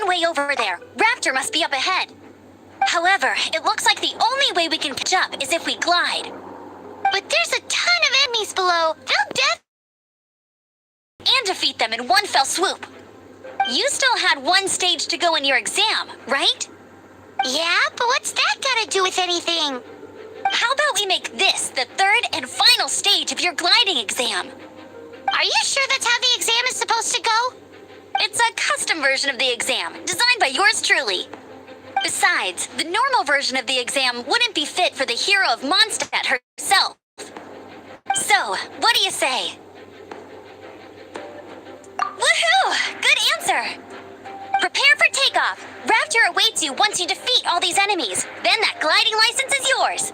one way over there. Raptor must be up ahead. However, it looks like the only way we can catch up is if we glide. But there's a ton of enemies below. They'll and defeat them in one fell swoop. You still had one stage to go in your exam, right? Yeah, but what's that got to do with anything? How about we make this the third and final stage of your gliding exam? Are you sure that's how the exam is supposed to go? It's a custom version of the exam, designed by yours truly. Besides, the normal version of the exam wouldn't be fit for the hero of Mondstadt herself. So, what do you say? Woohoo! Good answer! Prepare for takeoff. Raptor awaits you once you defeat all these enemies. Then that gliding license is yours.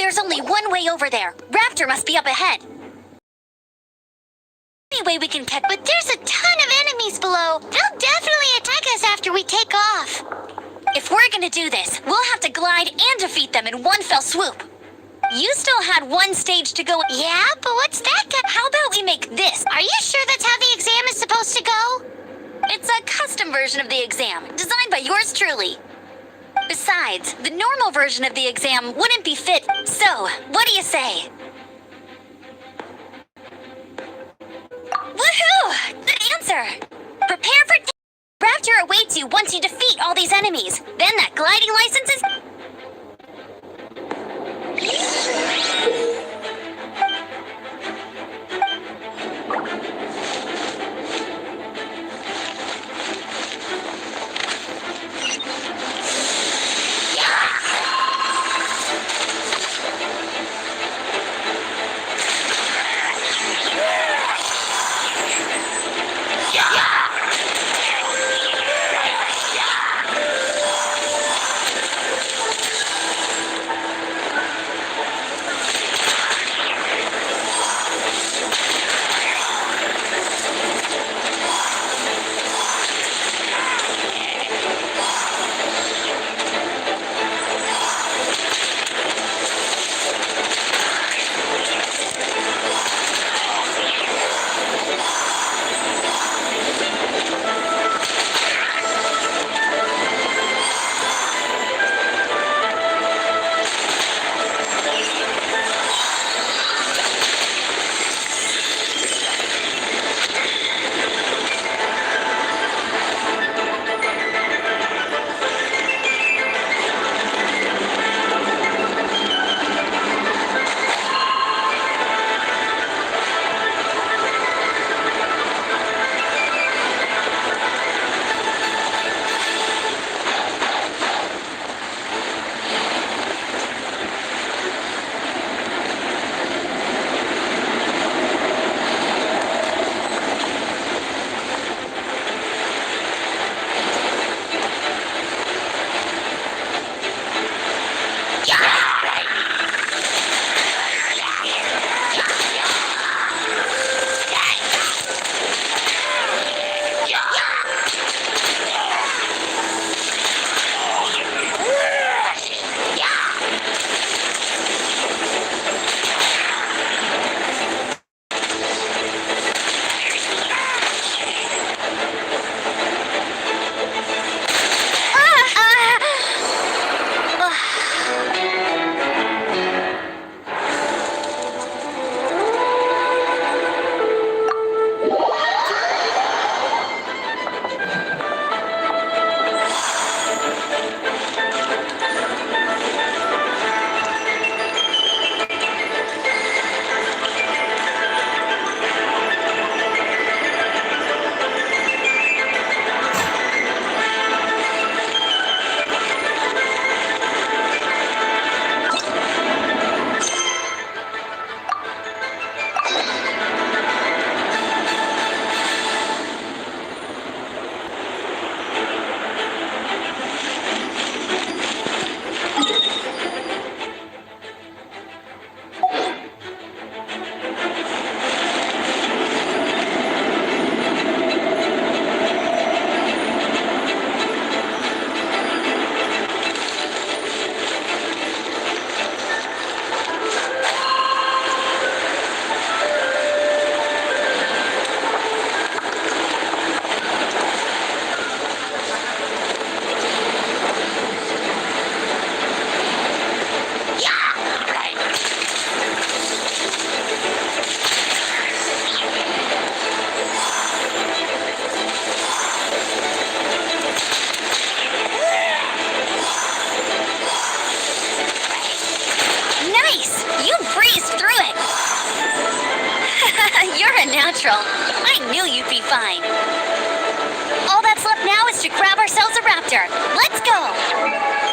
There's only one way over there. Raptor must be up ahead. Anyway, we can catch. But there's a ton of enemies below. They'll definitely attack us after we take off. If we're gonna do this, we'll have to glide and defeat them in one fell swoop. You still had one stage to go. Yeah, but what's that got? How about we make this? Are you sure that's how the exam is supposed to go? It's a custom version of the exam, designed by yours truly. Besides, the normal version of the exam wouldn't be fit. So, what do you say? Woohoo! Good answer! Prepare for Raptor awaits you once you defeat all these enemies. Then that gliding license is... neutral. I knew you'd be fine. All that's left now is to grab ourselves a raptor. Let's go!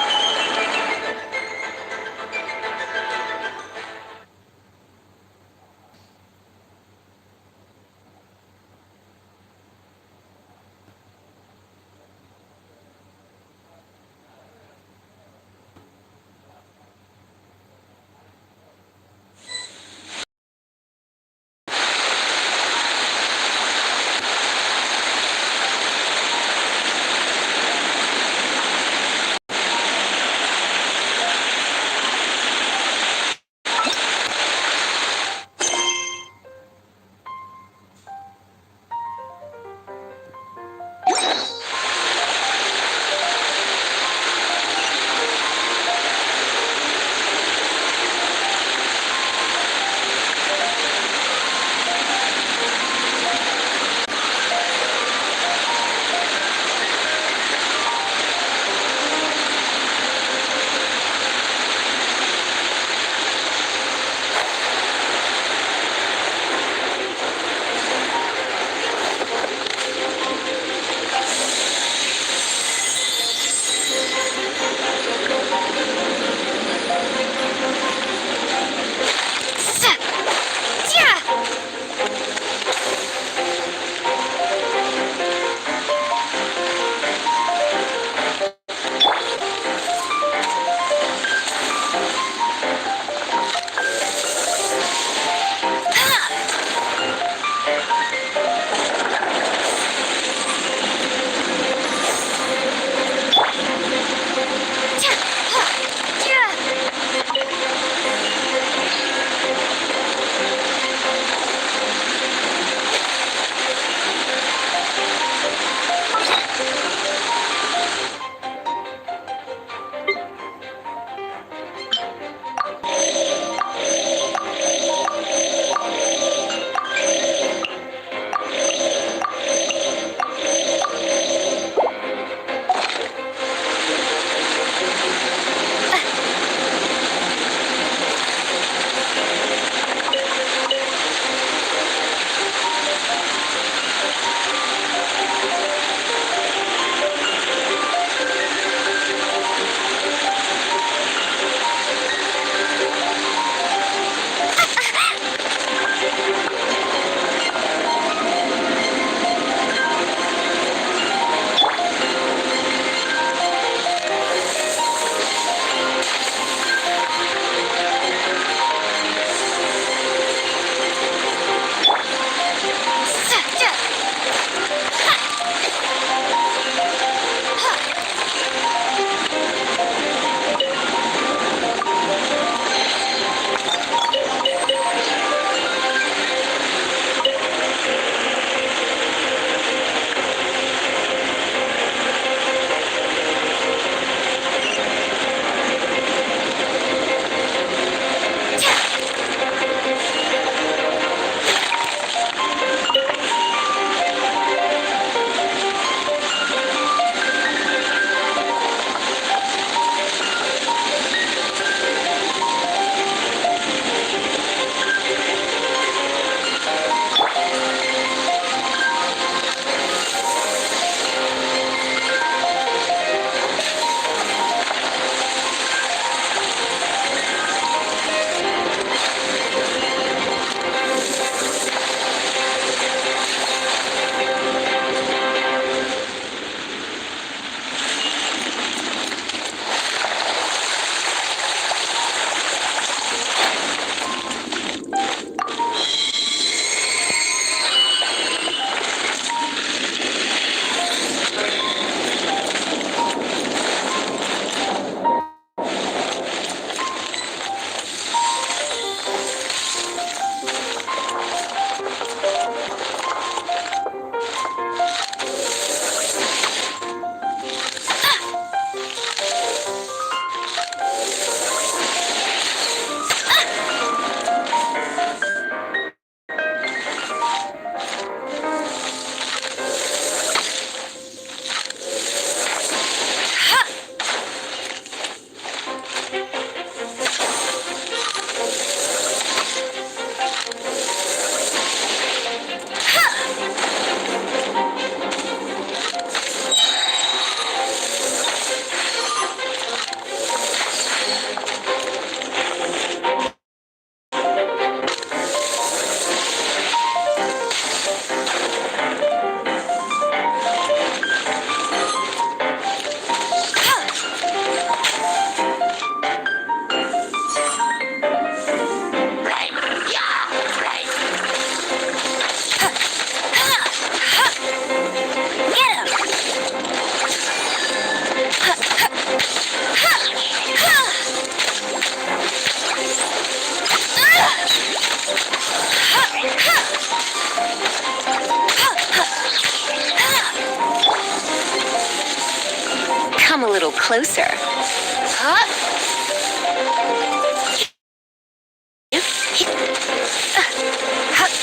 Come a little closer. Huh?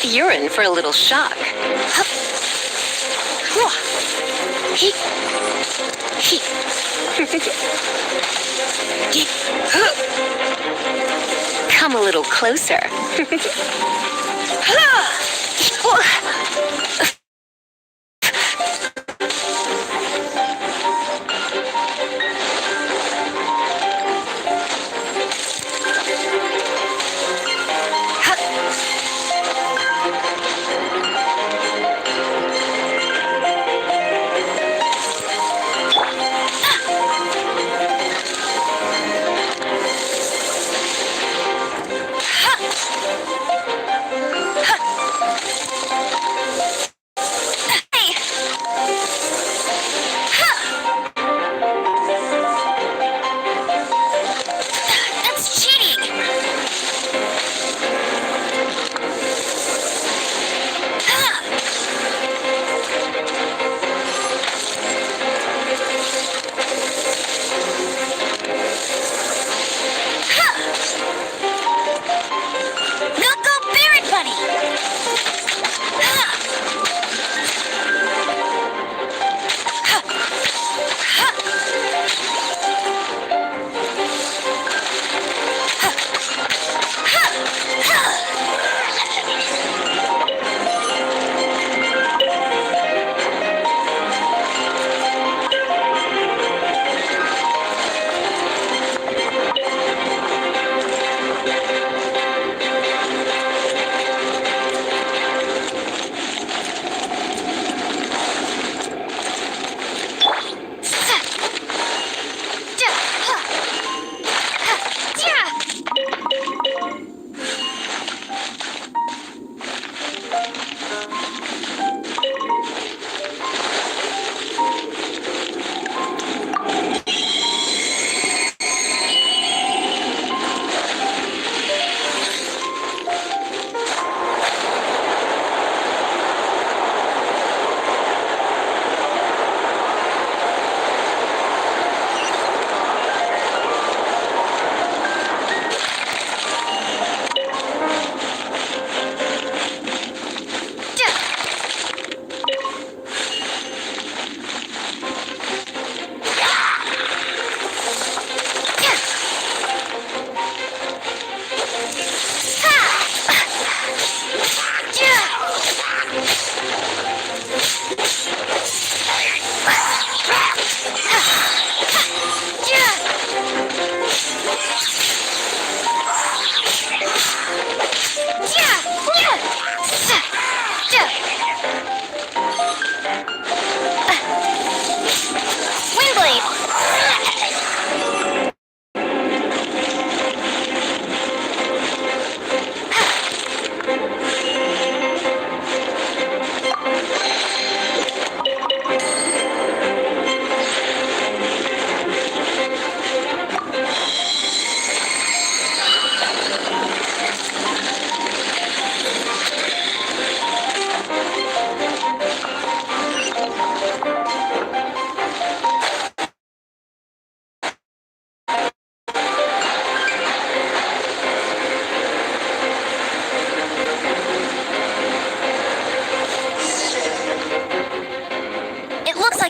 You're in for a little shock. Come a little closer.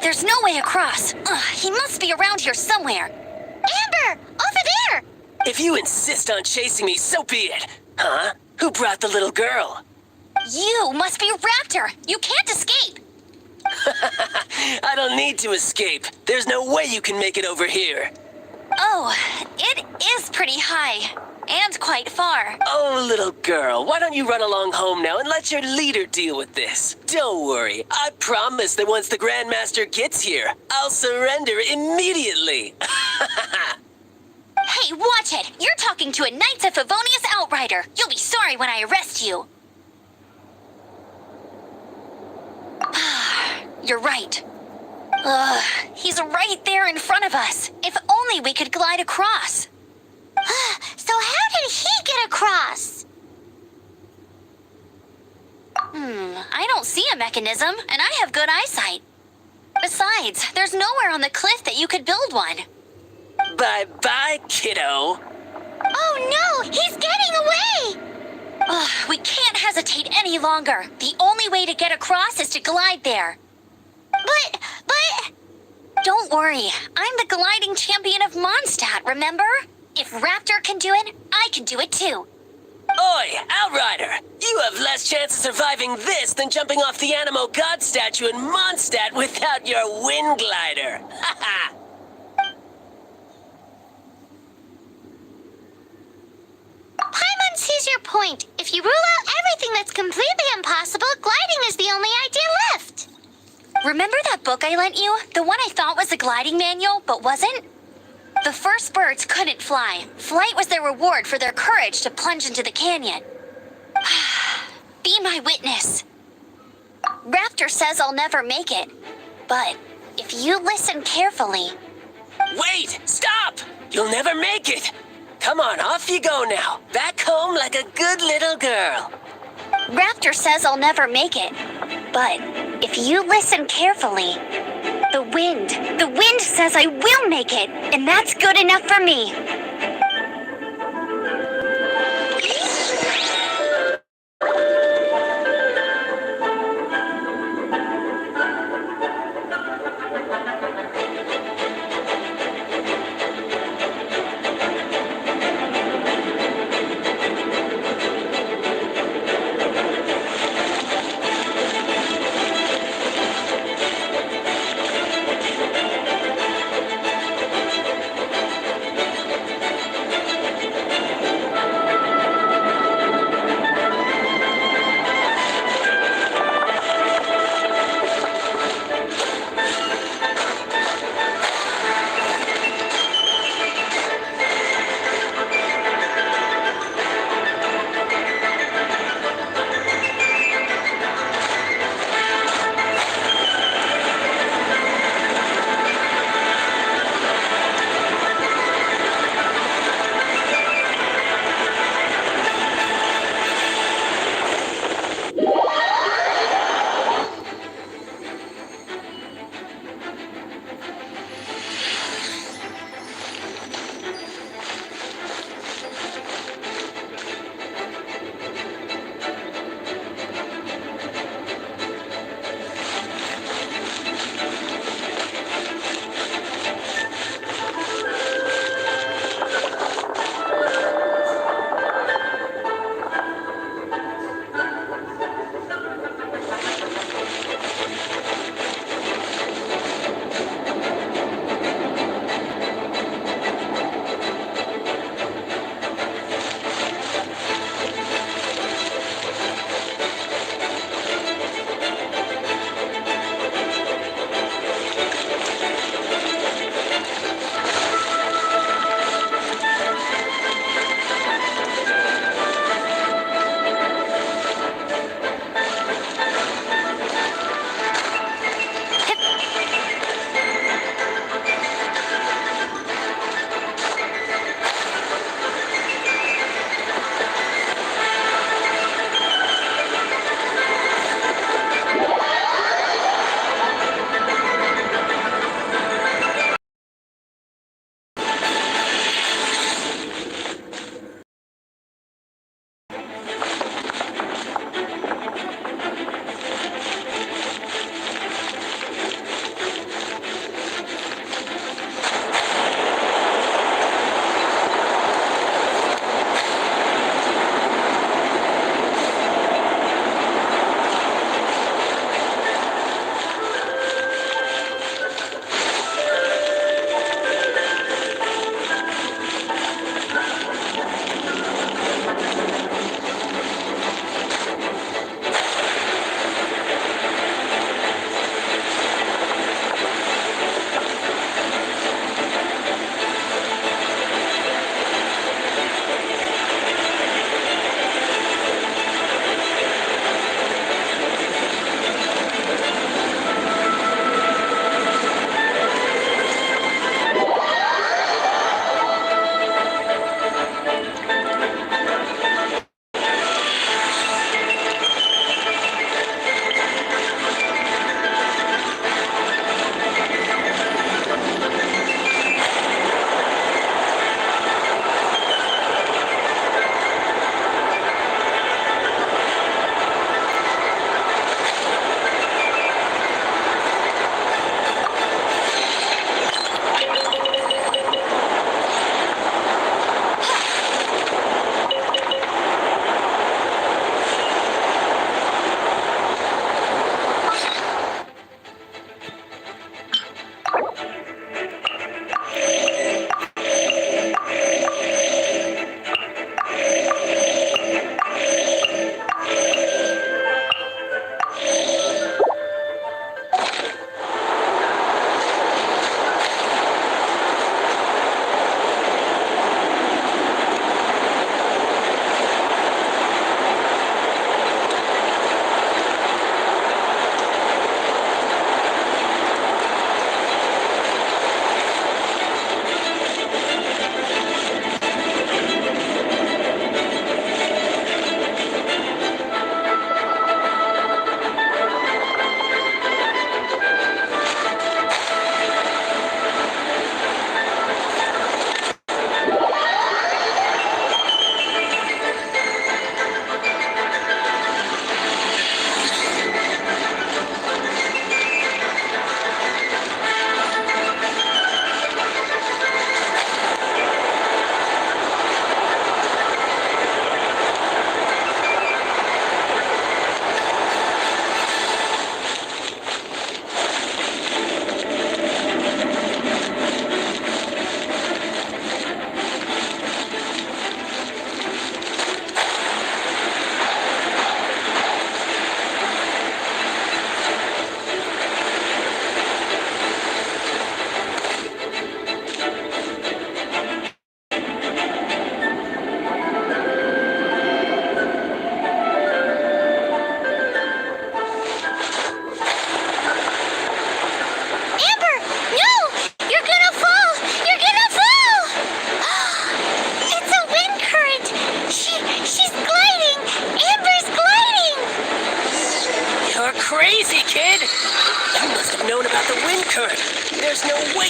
There's no way across. He must be around here somewhere. Amber! Over there! If you insist on chasing me, so be it. Huh? Who brought the little girl? You must be Raptor. You can't escape. I don't need to escape. There's no way you can make it over here. Oh, it is pretty high. And quite far. Oh, little girl, why don't you run along home now and let your leader deal with this? Don't worry, I promise that once the Grandmaster gets here, I'll surrender immediately. Hey, watch it! You're talking to a Knights of Favonius Outrider. You'll be sorry when I arrest you. You're right. He's right there in front of us. If only we could glide across. So how did he get across? I don't see a mechanism, and I have good eyesight. Besides, there's nowhere on the cliff that you could build one. Bye-bye, kiddo. Oh no, he's getting away! Ugh, we can't hesitate any longer. The only way to get across is to glide there. But... Don't worry, I'm the gliding champion of Mondstadt, remember? If Raptor can do it, I can do it too. Oi, Outrider! You have less chance of surviving this than jumping off the Animo God statue in Mondstadt without your wind glider. Haha! Paimon sees your point. If you rule out everything that's completely impossible, gliding is the only idea left. Remember that book I lent you? The one I thought was the gliding manual, but wasn't? The first birds couldn't fly. Flight was their reward for their courage to plunge into the canyon. Be my witness. Raptor says I'll never make it. But if you listen carefully... Wait! Stop! You'll never make it! Come on, off you go now. Back home like a good little girl. Raptor says I'll never make it. But if you listen carefully, the wind says I will make it, and that's good enough for me.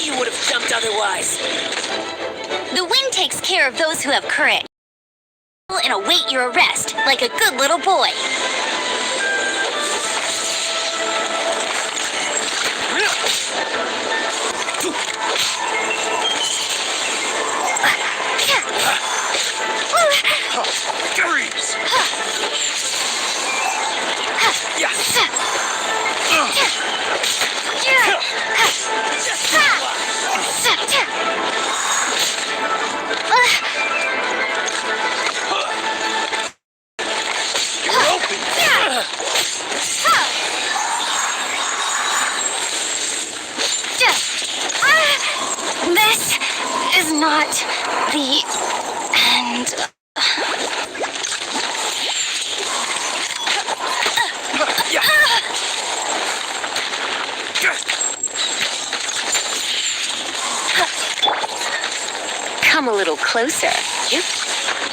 you would have jumped otherwise. The wind takes care of those who have courage and await your arrest like a good little boy. Freeze! You're open! This is not the end. Come a little closer.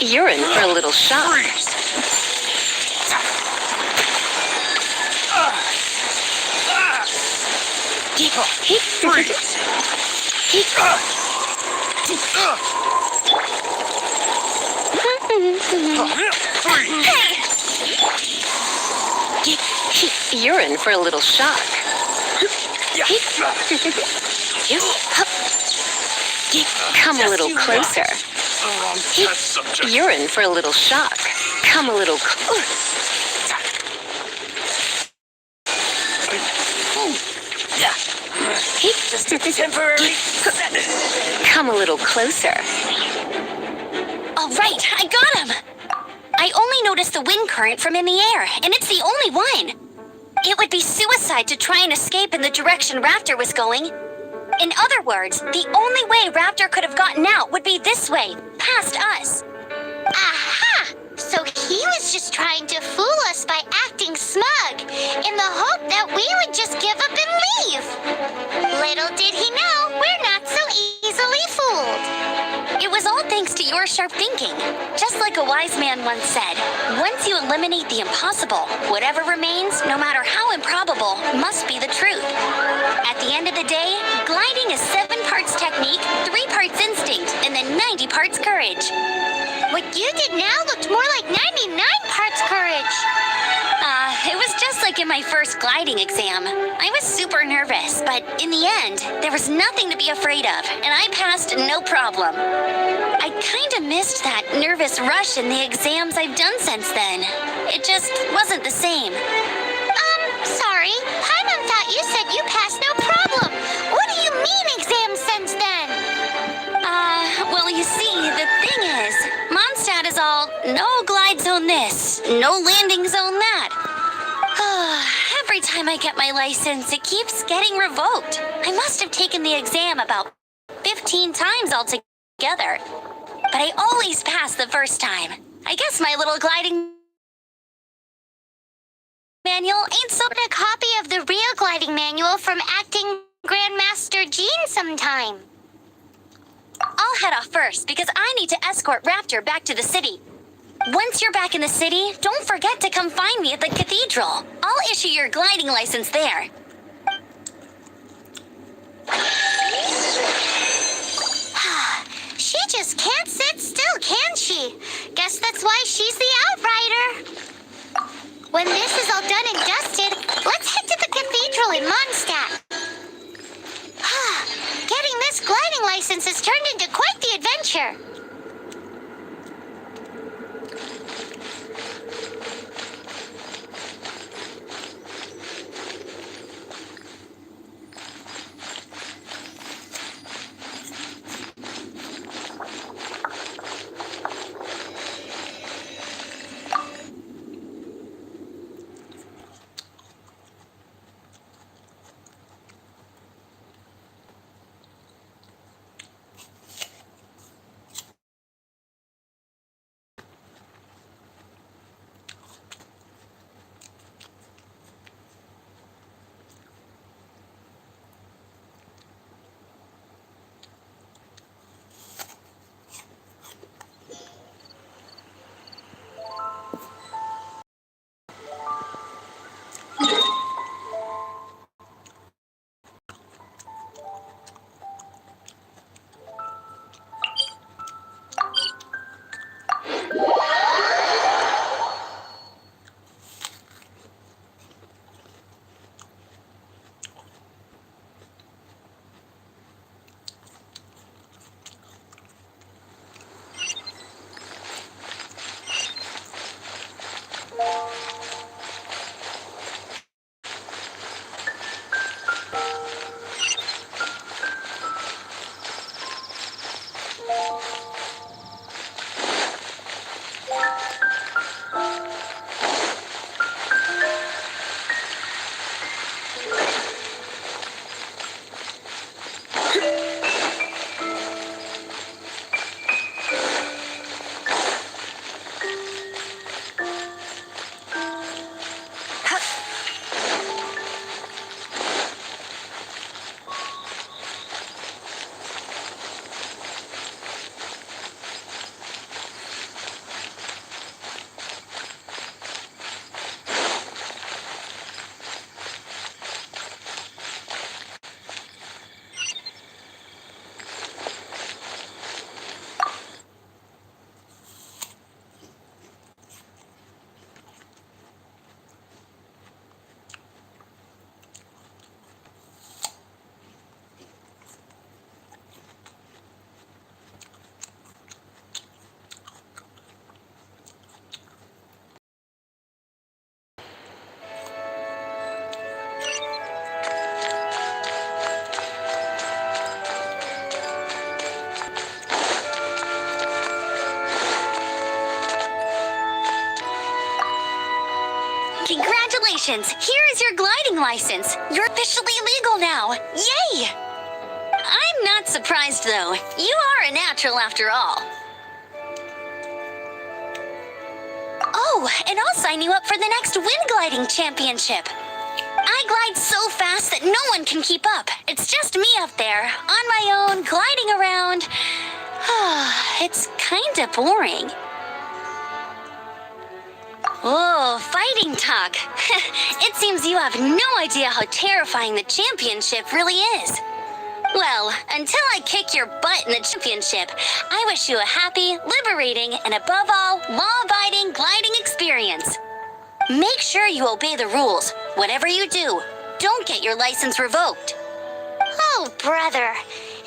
You're in for a little shock. Freeze! You're in for a little shock. Come a little closer. Test subject. You're in for a little shock. Come a little Just a temporary. Come a little closer. All right, I got him. I only noticed the wind current from in the air, and it's the only one. It would be suicide to try and escape in the direction Raptor was going. In other words, the only way Raptor could have gotten out would be this way, past us. Aha! So he was just trying to fool us by acting smug, in the hope that we would just give up and leave. Little did he know, we're not so easily fooled. It was all thanks to your sharp thinking. Just like a wise man once said, once you eliminate the impossible, whatever remains, no matter how improbable, must be the truth. At the end of the day, gliding is 7 parts technique, 3 parts instinct, and then 90 parts courage. What you did now looked more like 99 parts courage. It was just like in my first gliding exam. I was super nervous, but in the end, there was nothing to be afraid of, and I passed no problem. I kinda missed that nervous rush in the exams I've done since then. It just wasn't the same. Sorry. Paimon thought you said you passed no problem. What do you mean exams since then? Well, you see, the thing is, Mondstadt is all, no glide zone this, no landing zone that. Every time I get my license, it keeps getting revoked. I must have taken the exam about 15 times altogether. But I always pass the first time. I guess my little gliding manual ain't so... A copy of the real gliding manual from acting Grandmaster Jean sometime. I'll head off first because I need to escort Raptor back to the city. Once you're back in the city, don't forget to come find me at the cathedral. I'll issue your gliding license there. She just can't sit still, can she? Guess that's why she's the Outrider. When this is all done and dusted, let's head to the cathedral in Mondstadt. Getting this gliding license has turned into quite the adventure. Congratulations! Here is your gliding license. You're officially legal now. Yay! I'm not surprised, though. You are a natural after all. Oh, and I'll sign you up for the next wind gliding championship. I glide so fast that no one can keep up. It's just me up there, on my own, gliding around. It's kinda boring. Oh, fighting talk. It seems you have no idea how terrifying the championship really is. Well, until I kick your butt in the championship, I wish you a happy, liberating, and above all, law-abiding gliding experience. Make sure you obey the rules. Whatever you do, don't get your license revoked. Oh, brother.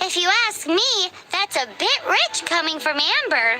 If you ask me, that's a bit rich coming from Amber.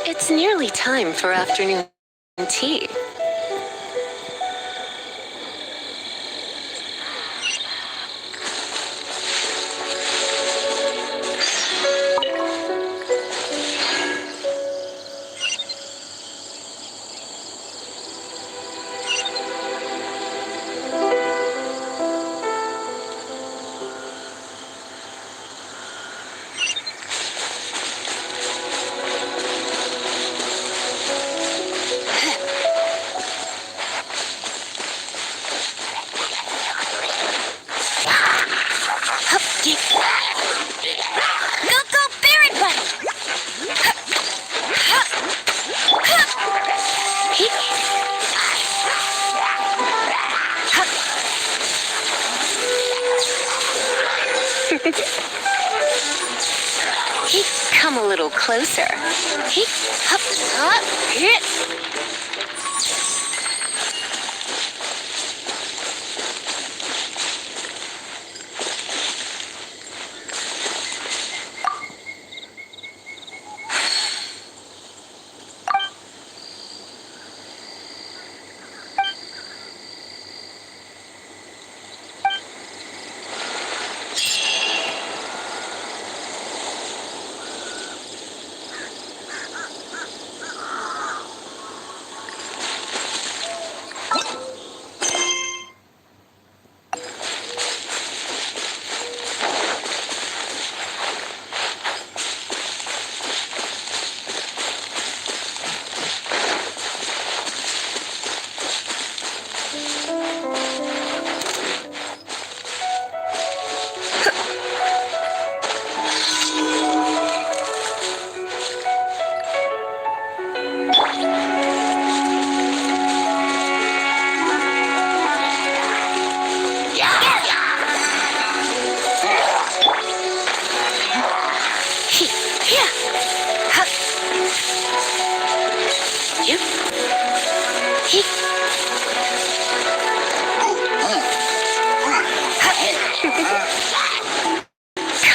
It's nearly time for afternoon tea. Come a little closer.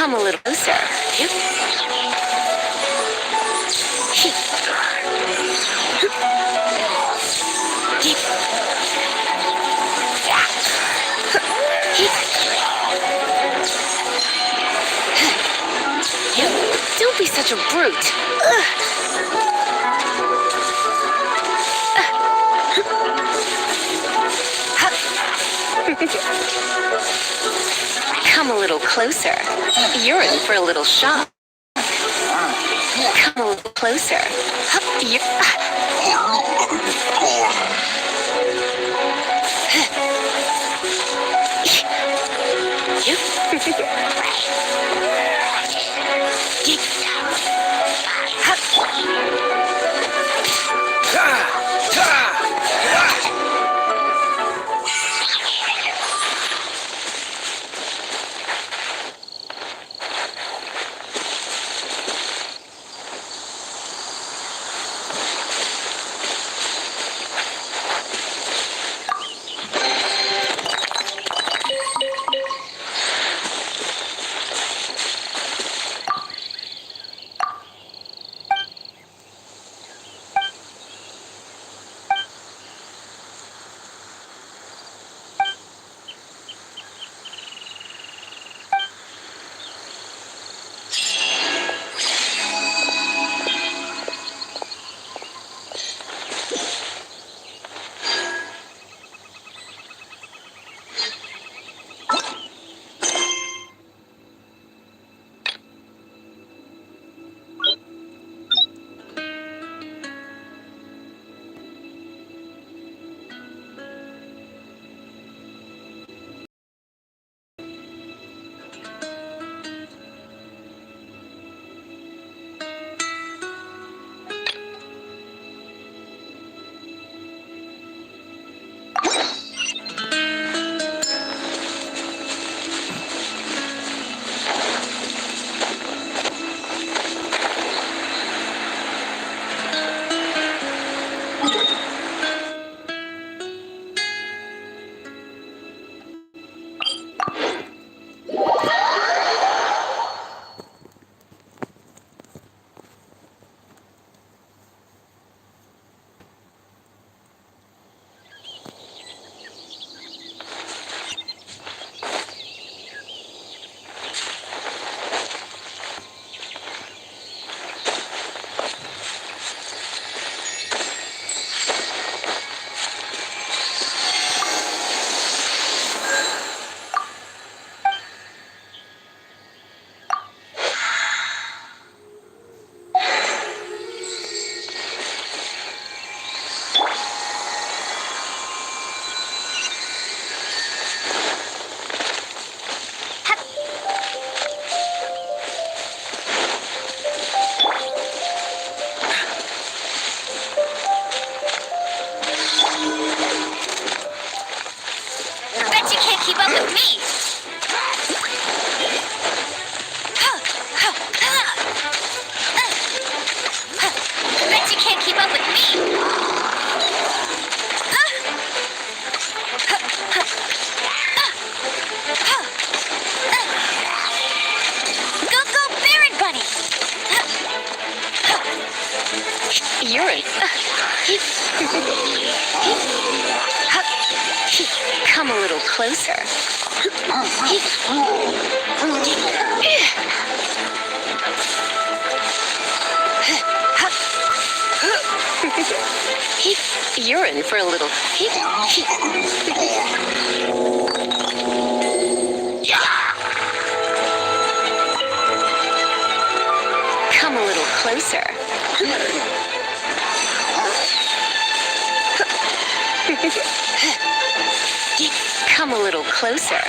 Come a little closer. Don't be such a brute. Come a little closer. You're in for a little shock. Come a little closer. Urine. Come a little closer. You're in for a little. Come a little closer. Come a little closer.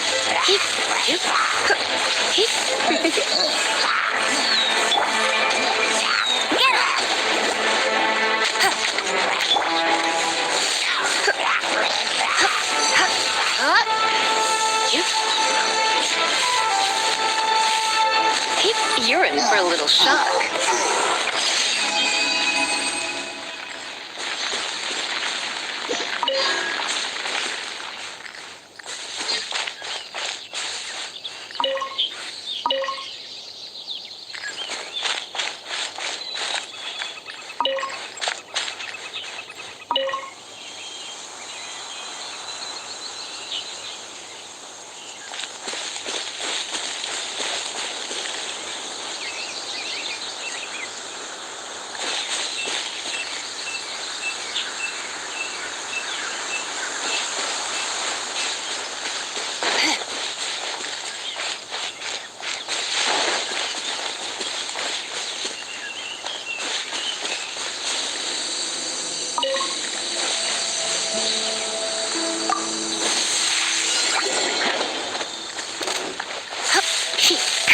You're in for a little shock.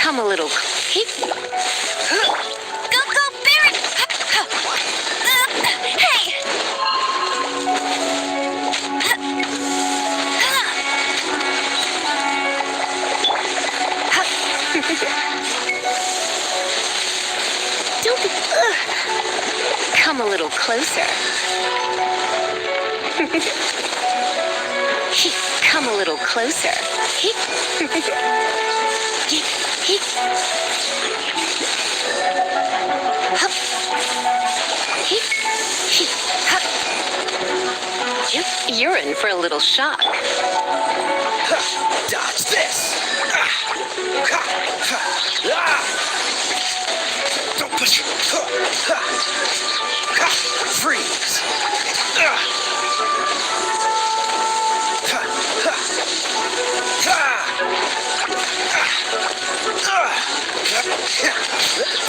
Come a little. Go, go, Barrett! Hey! Don't be. Come a little closer. Come a little closer. You're in for a little shock. Dodge this! Don't push. Freeze!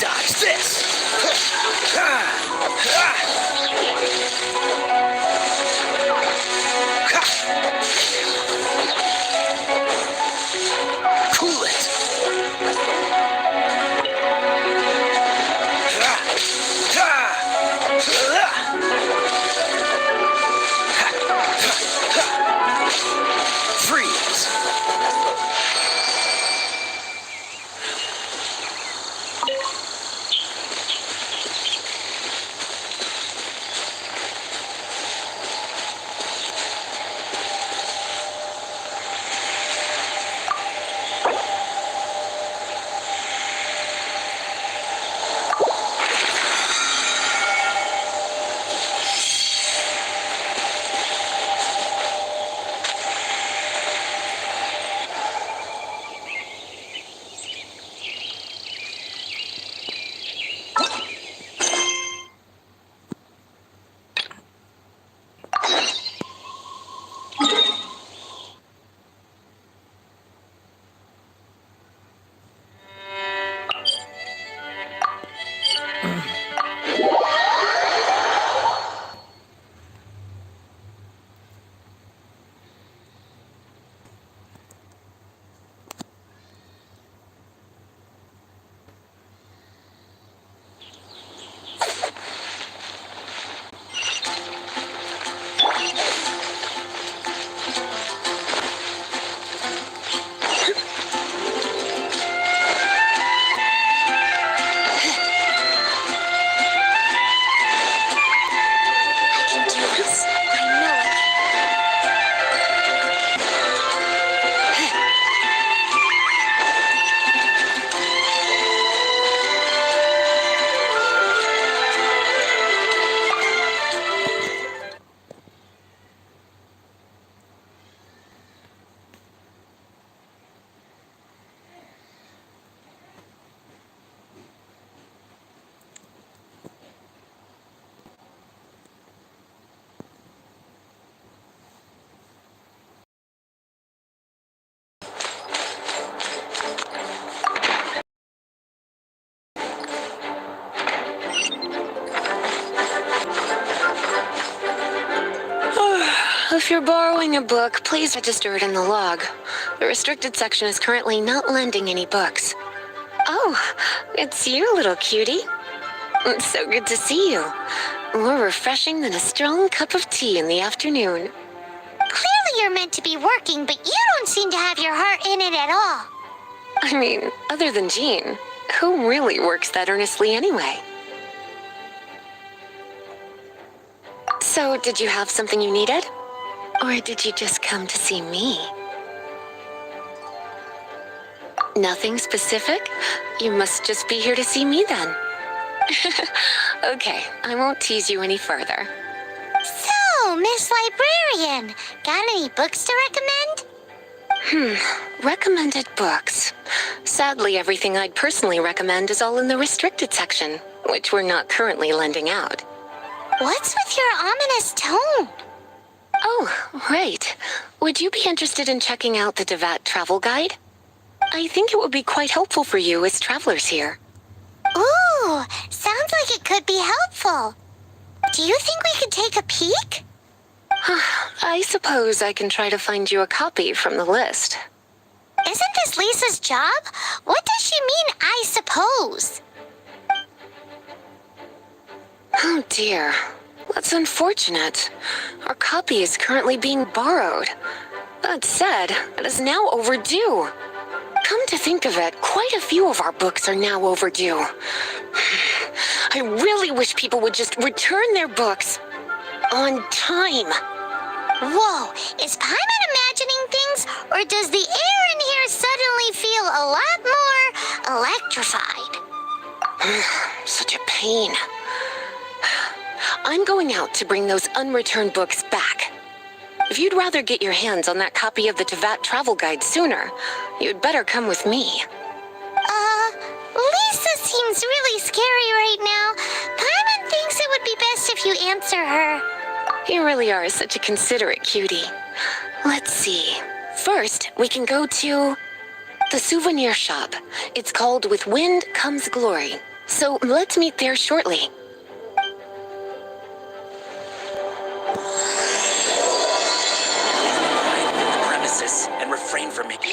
Dodge this! Cool it! Freeze! If you're borrowing a book, please register it in the log. The restricted section is currently not lending any books. Oh, it's you, little cutie. It's so good to see you. More refreshing than a strong cup of tea in the afternoon. Clearly you're meant to be working, but you don't seem to have your heart in it at all. I mean, other than Jean, who really works that earnestly anyway? So, did you have something you needed? Or did you just come to see me? Nothing specific? You must just be here to see me then. Okay, I won't tease you any further. So, Miss Librarian, got any books to recommend? Recommended books. Sadly, everything I'd personally recommend is all in the restricted section, which we're not currently lending out. What's with your ominous tone? Oh, right. Would you be interested in checking out the Devat travel guide? I think it would be quite helpful for you as travelers here. Ooh, sounds like it could be helpful. Do you think we could take a peek? I suppose I can try to find you a copy from the list. Isn't this is Lisa's job? What does she mean, I suppose? Oh dear. That's unfortunate. Our copy is currently being borrowed. That said, it is now overdue. Come to think of it, quite a few of our books are now overdue. I really wish people would just return their books on time. Whoa, is Paimon imagining things, or does the air in here suddenly feel a lot more electrified? Such a pain. I'm going out to bring those unreturned books back. If you'd rather get your hands on that copy of the Tevat travel guide sooner, you'd better come with me. Lisa seems really scary right now. Paimon thinks it would be best if you answer her. You really are such a considerate cutie. Let's see. First, we can go to the souvenir shop. It's called With Wind Comes Glory. So let's meet there shortly. Premises and refrain from making.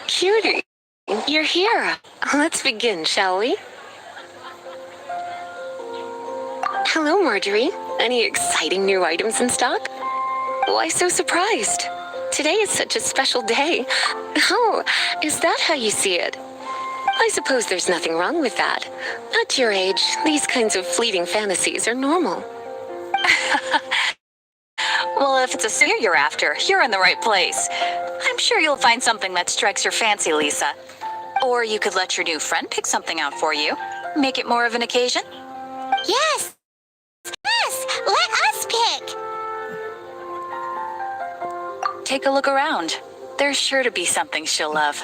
Cutie, you're here. Let's begin, shall we? Hello, Marjorie. Any exciting new items in stock? Why so surprised? Today is such a special day. Oh, is that how you see it? I suppose there's nothing wrong with that. At your age, these kinds of fleeting fantasies are normal. Well, if it's a souvenir you're after, you're in the right place. I'm sure you'll find something that strikes your fancy, Lisa. Or you could let your new friend pick something out for you. Make it more of an occasion. Yes! Yes! Let us pick! Take a look around. There's sure to be something she'll love.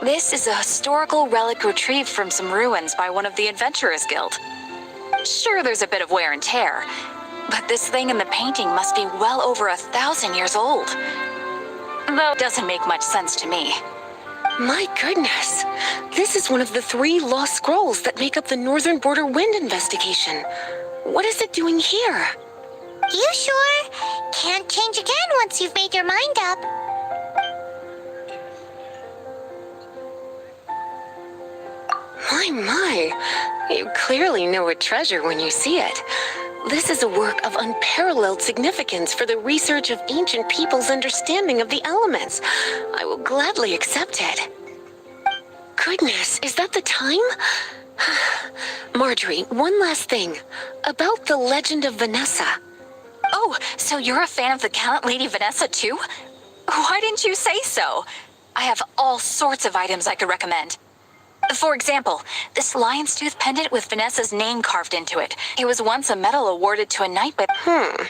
This is a historical relic retrieved from some ruins by one of the Adventurers Guild. Sure, there's a bit of wear and tear, but this thing in the painting must be well over 1,000 years old. Though it doesn't make much sense to me. My goodness. This is one of the 3 lost scrolls that make up the Northern Border Wind investigation. What is it doing here? You sure? Can't change again once you've made your mind up. My. You clearly know a treasure when you see it. This is a work of unparalleled significance for the research of ancient people's understanding of the elements. I will gladly accept it. Goodness, is that the time? Marjorie, one last thing. About the legend of Vanessa. Oh, so you're a fan of the gallant Lady Vanessa too? Why didn't you say so? I have all sorts of items I could recommend. For example, this lion's tooth pendant with Vanessa's name carved into it. It was once a medal awarded to a knight by... Oh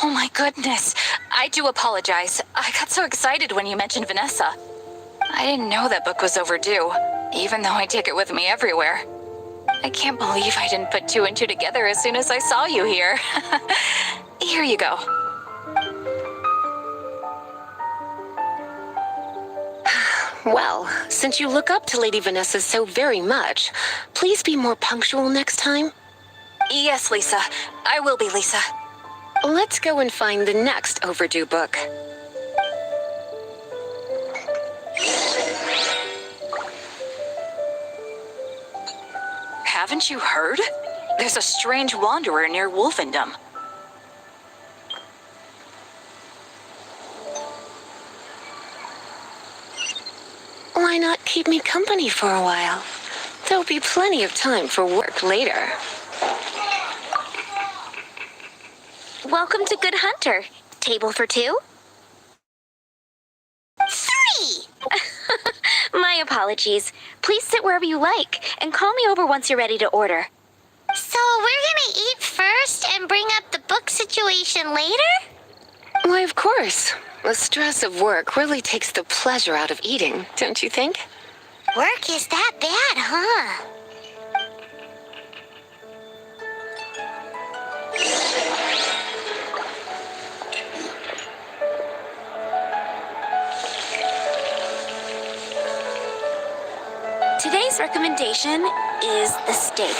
my goodness. I do apologize. I got so excited when you mentioned Vanessa. I didn't know that book was overdue, even though I take it with me everywhere. I can't believe I didn't put 2 and 2 together as soon as I saw you here. Here you go. Well, since you look up to Lady Vanessa so very much, please be more punctual next time. Yes, Lisa. I will be, Lisa. Let's go and find the next overdue book. Haven't you heard? There's a strange wanderer near Wolfendom. Why not keep me company for a while? There'll be plenty of time for work later. Welcome to Good Hunter. Table for 2? 3! My apologies. Please sit wherever you like, and call me over once you're ready to order. So we're gonna eat first and bring up the book situation later? Why, of course. The stress of work really takes the pleasure out of eating, don't you think? Work is that bad, huh? Today's recommendation is the steak.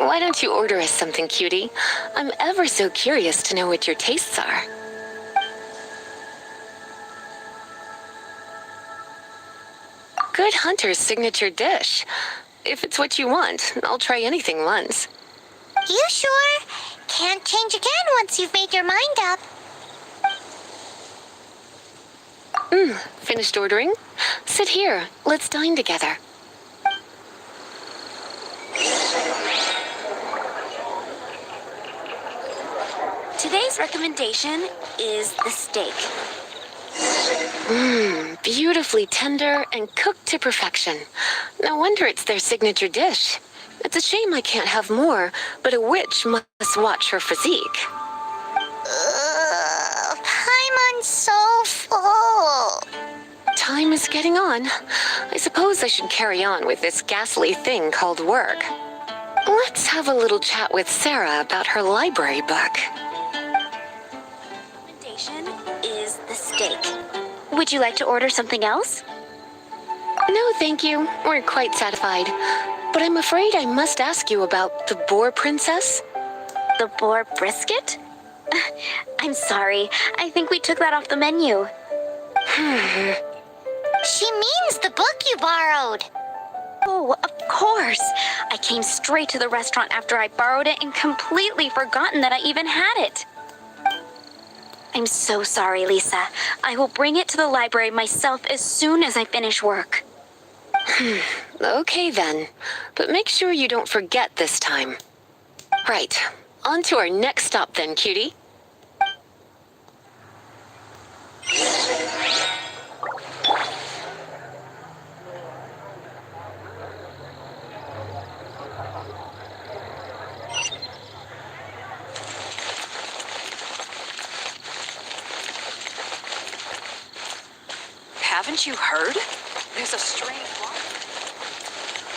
Why don't you order us something, cutie? I'm ever so curious to know what your tastes are. Good Hunter's signature dish. If it's what you want, I'll try anything once. You sure? Can't change again once you've made your mind up. Finished ordering? Sit here. Let's dine together. Today's recommendation is the steak. Beautifully tender and cooked to perfection. No wonder it's their signature dish. It's a shame I can't have more, but a witch must watch her physique. I'm so full. Time is getting on. I suppose I should carry on with this ghastly thing called work. Let's have a little chat with Sarah about her library book. Recommendation is the steak. Would you like to order something else? No, thank you. We're quite satisfied. But I'm afraid I must ask you about the boar princess. The boar brisket? I'm sorry. I think we took that off the menu. She means the book you borrowed. Oh, of course. I came straight to the restaurant after I borrowed it and completely forgotten that I even had it. I'm so sorry, Lisa. I will bring it to the library myself as soon as I finish work. Okay then. But make sure you don't forget this time. Right. On to our next stop then, cutie. Haven't you heard? There's a strange one.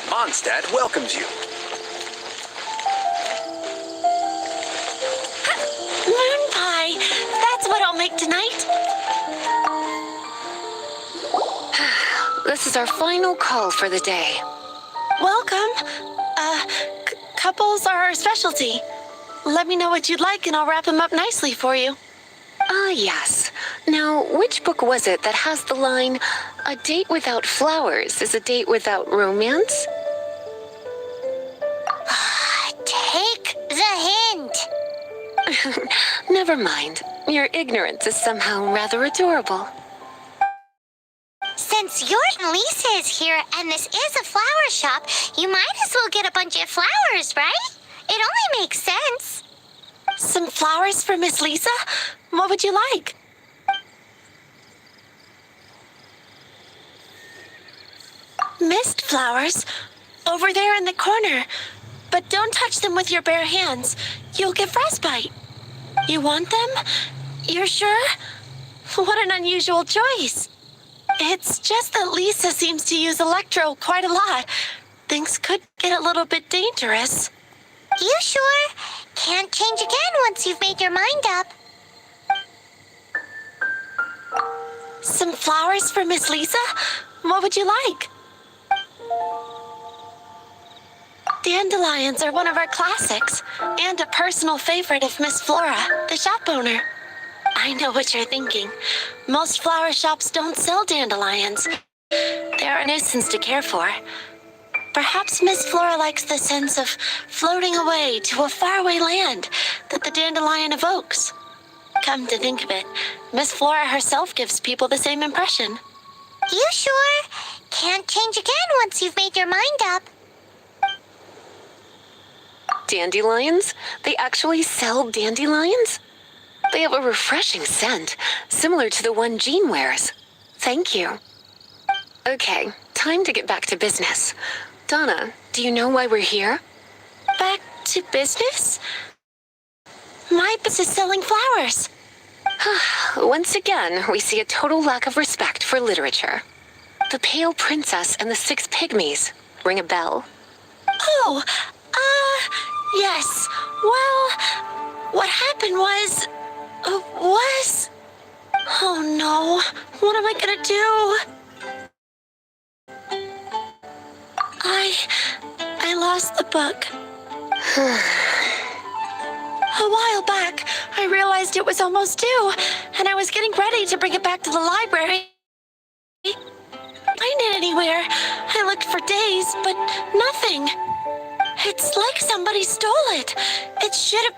Mondstadt welcomes you. Moon pie! That's what I'll make tonight. This is our final call for the day. Welcome. Couples are our specialty. Let me know what you'd like and I'll wrap them up nicely for you. Yes. Now, which book was it that has the line, "A date without flowers is a date without romance"? Take the hint. Never mind. Your ignorance is somehow rather adorable. Since your Lisa is here and this is a flower shop, you might as well get a bunch of flowers, right? It only makes sense. Some flowers for Miss Lisa? What would you like? Mist flowers? Over there in the corner. But don't touch them with your bare hands. You'll get frostbite. You want them? You're sure? What an unusual choice. It's just that Lisa seems to use electro quite a lot. Things could get a little bit dangerous. You sure? Can't change again once you've made your mind up. Some flowers for Miss Lisa? What would you like? Dandelions are one of our classics, and a personal favorite of Miss Flora, the shop owner. I know what you're thinking. Most flower shops don't sell dandelions. They're a nuisance to care for. Perhaps Miss Flora likes the sense of floating away to a faraway land that the dandelion evokes. Come to think of it, Miss Flora herself gives people the same impression. You sure? Can't change again once you've made your mind up. Dandelions? They actually sell dandelions? They have a refreshing scent, similar to the one Jean wears. Thank you. Okay, time to get back to business. Donna, do you know why we're here? Back to business? My business is selling flowers. Once again, we see a total lack of respect for literature. The Pale Princess and the Six Pygmies. Ring a bell? Oh, yes. Well, what happened was... Oh no, what am I gonna do? I lost the book. A while back, I realized it was almost due, and I was getting ready to bring it back to the library. Find it anywhere. I looked for days, but nothing. It's like somebody stole it. It should have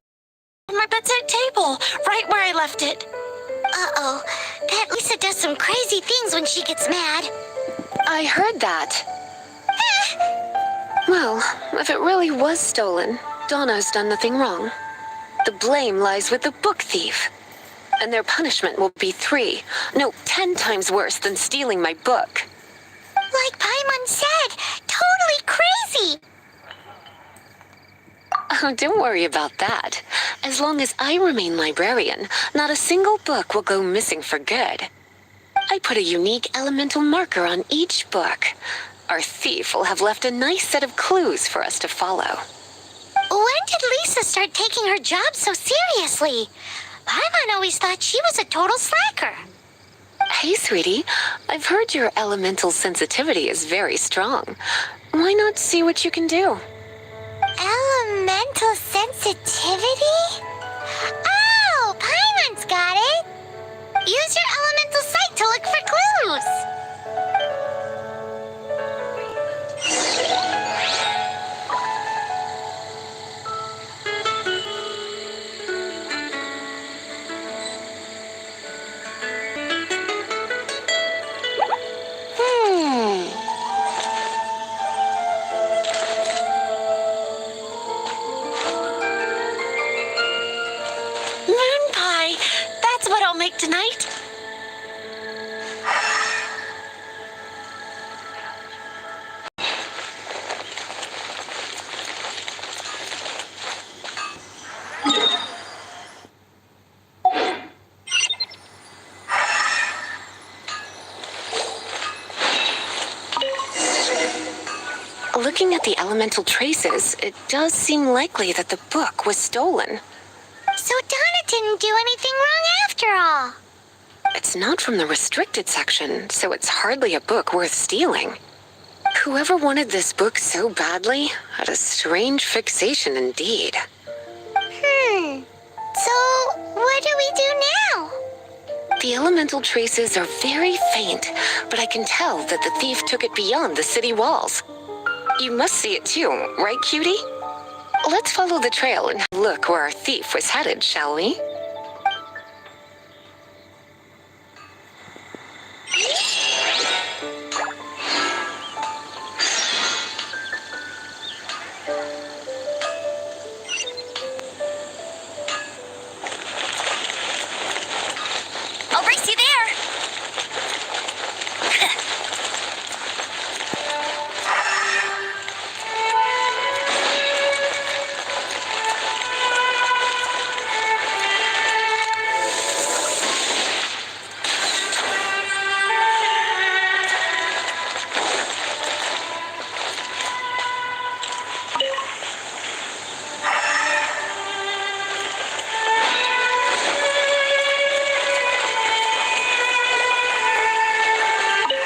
been on my bedside table, right where I left it. Uh-oh. That Lisa does some crazy things when she gets mad. I heard that. Well, if it really was stolen, Donna's done nothing wrong. The blame lies with the book thief. And their punishment will be 10 times worse than stealing my book. Like Paimon said, totally crazy. Oh, don't worry about that. As long as I remain librarian, not a single book will go missing for good. I put a unique elemental marker on each book. Our thief will have left a nice set of clues for us to follow. When did Lisa start taking her job so seriously? Paimon always thought she was a total slacker. Hey, sweetie. I've heard your elemental sensitivity is very strong. Why not see what you can do? Elemental sensitivity? Oh, Paimon's got it. Use your elemental sight to look for clues. looking at the elemental traces, it does seem likely that the book was stolen. So Donna didn't do anything wrong after all. It's not from the restricted section, so it's hardly a book worth stealing. Whoever wanted this book so badly had a strange fixation indeed. So, what do we do now? The elemental traces are very faint, but I can tell that the thief took it beyond the city walls. You must see it too, right, cutie? Let's follow the trail and look where our thief was headed, shall we? I'll race you there.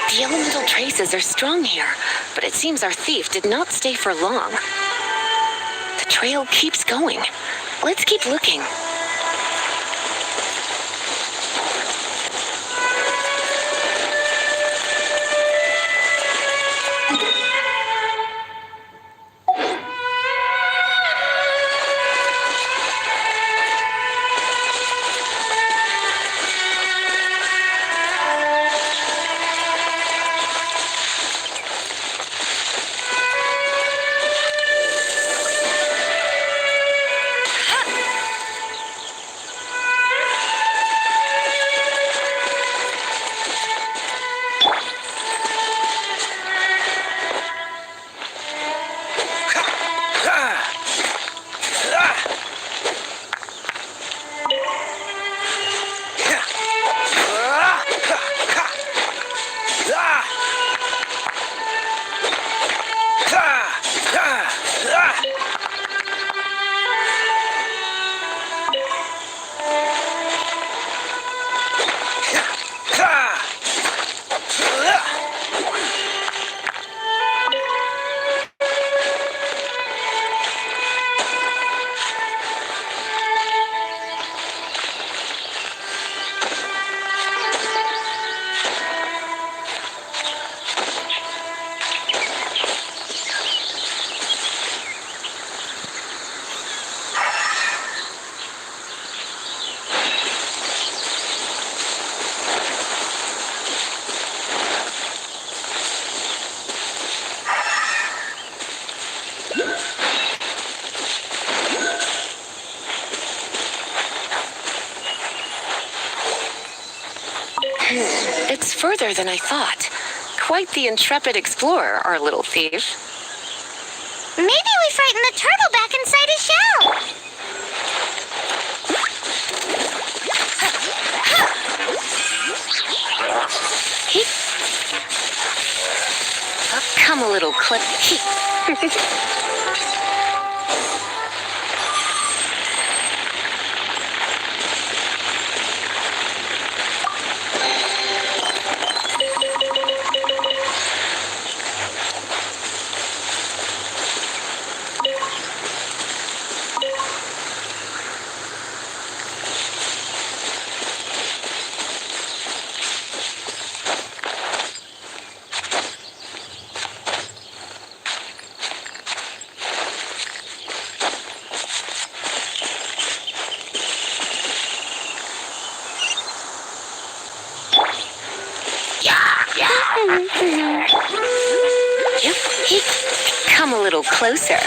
The elemental traces are strong here, but it seems our thief did not stay for long. The trail keeps going. Let's keep looking. It's further than I thought. Quite the intrepid explorer, our little thief. Maybe we frightened the turtle back inside his shell. Come a little clip. Come a little closer.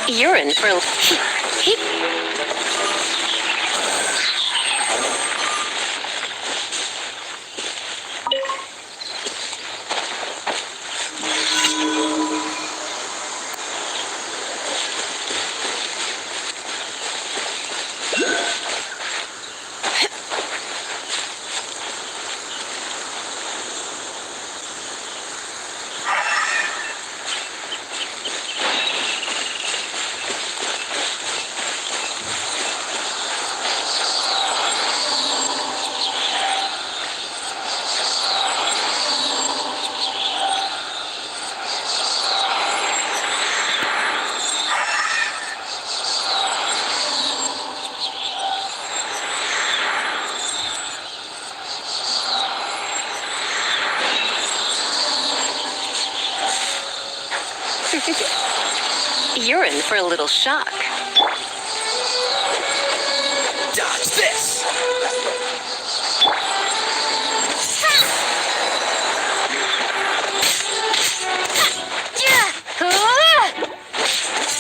You're in for for a little shock. Dodge this!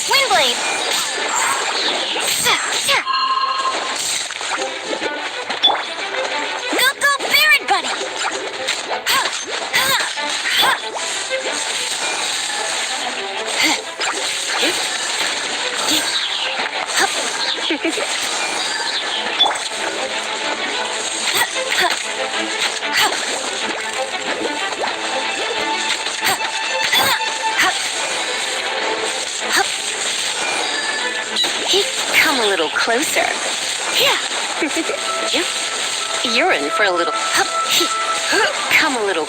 Windblade! Go, go, Baron Bunny! Come a little closer. Yeah. Yep. You're in for a little. Come a little.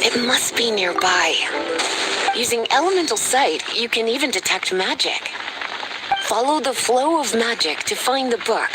It must be nearby. Using elemental sight, you can even detect magic. Follow the flow of magic to find the book.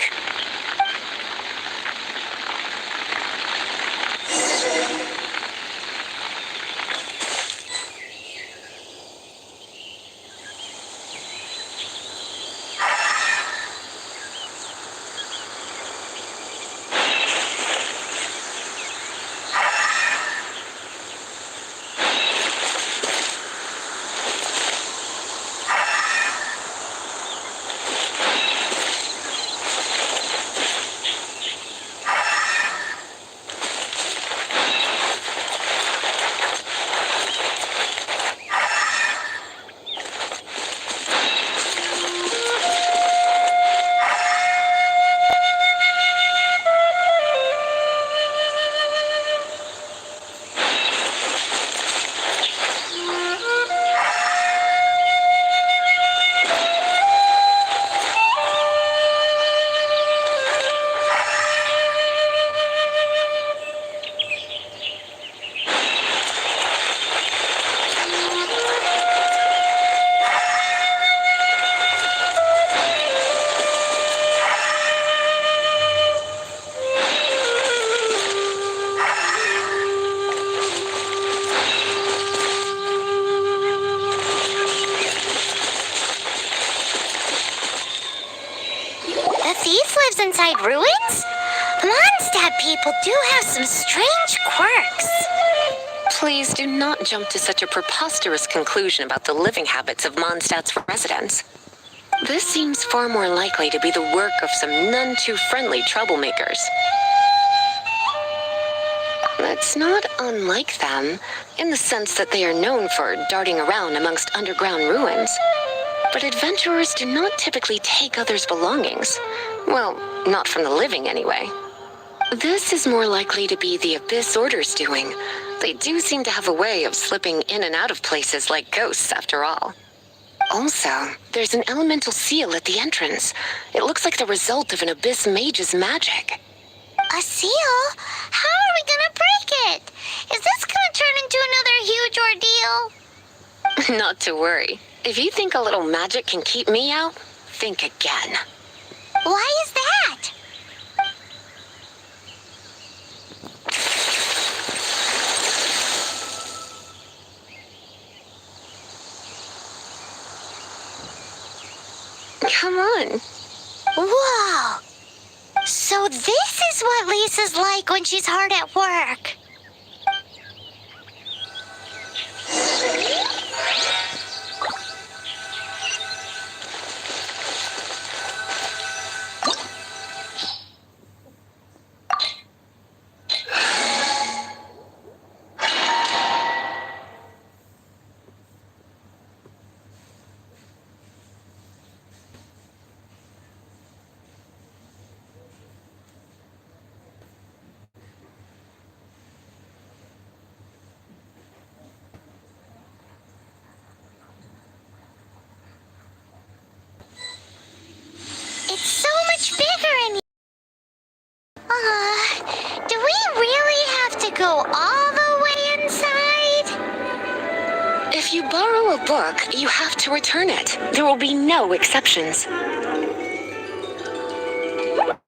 Inside ruins? Mondstadt people do have some strange quirks. Please do not jump to such a preposterous conclusion about the living habits of Mondstadt's residents. This seems far more likely to be the work of some none too friendly troublemakers. It's not unlike them, in the sense that they are known for darting around amongst underground ruins. But adventurers do not typically take others' belongings. Well, not from the living anyway. This is more likely to be the Abyss Order's doing. They do seem to have a way of slipping in and out of places like ghosts, after all. Also, there's an elemental seal at the entrance. It looks like the result of an Abyss mage's magic. A seal? How are we gonna break it? Is this gonna turn into another huge ordeal? Not to worry. If you think a little magic can keep me out, think again. Why is that? Come on. Whoa! So this is what Lisa's like when she's hard at work. It's so much bigger in here. Do we really have to go all the way inside? If you borrow a book, you have to return it. There will be no exceptions.